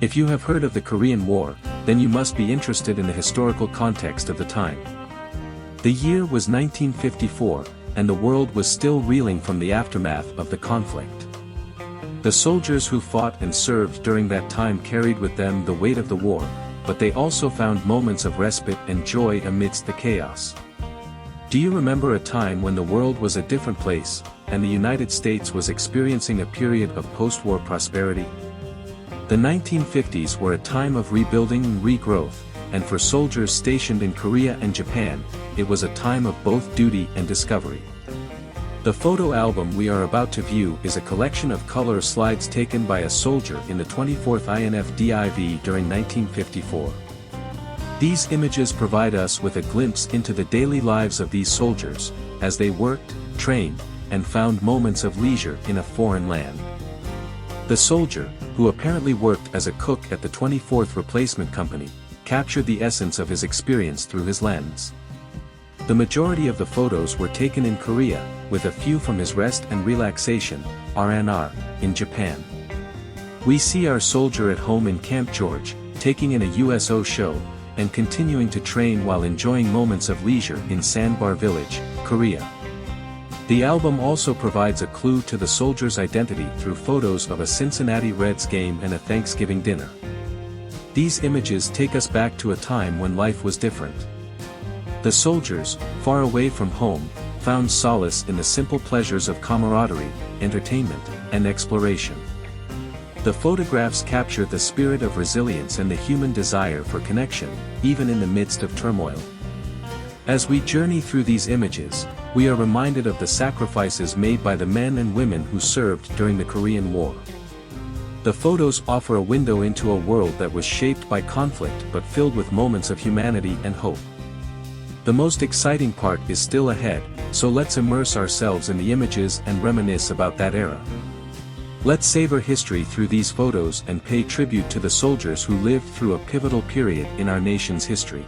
If you have heard of the Korean War, then you must be interested in the historical context of the time. The year was 1954, and the world was still reeling from the aftermath of the conflict. The soldiers who fought and served during that time carried with them the weight of the war, but they also found moments of respite and joy amidst the chaos. Do you remember a time when the world was a different place, and the United States was experiencing a period of post-war prosperity? The 1950s were a time of rebuilding and regrowth, and for soldiers stationed in Korea and Japan, it was a time of both duty and discovery. The photo album we are about to view is a collection of color slides taken by a soldier in the 24th INFDIV during 1954. These images provide us with a glimpse into the daily lives of these soldiers, as they worked, trained, and found moments of leisure in a foreign land. The soldier, who apparently worked as a cook at the 24th Replacement Company, captured the essence of his experience through his lens. The majority of the photos were taken in Korea, with a few from his rest and relaxation, R&R, in Japan. We see our soldier at home in Camp George, taking in a USO show, and continuing to train while enjoying moments of leisure in Sandbar Village, Korea. The album also provides a clue to the soldier's identity through photos of a Cincinnati Reds game and a Thanksgiving dinner. These images take us back to a time when life was different. The soldiers, far away from home, found solace in the simple pleasures of camaraderie, entertainment, and exploration. The photographs capture the spirit of resilience and the human desire for connection, even in the midst of turmoil. As we journey through these images, we are reminded of the sacrifices made by the men and women who served during the Korean War. The photos offer a window into a world that was shaped by conflict but filled with moments of humanity and hope. The most exciting part is still ahead, so let's immerse ourselves in the images and reminisce about that era. Let's savor history through these photos and pay tribute to the soldiers who lived through a pivotal period in our nation's history.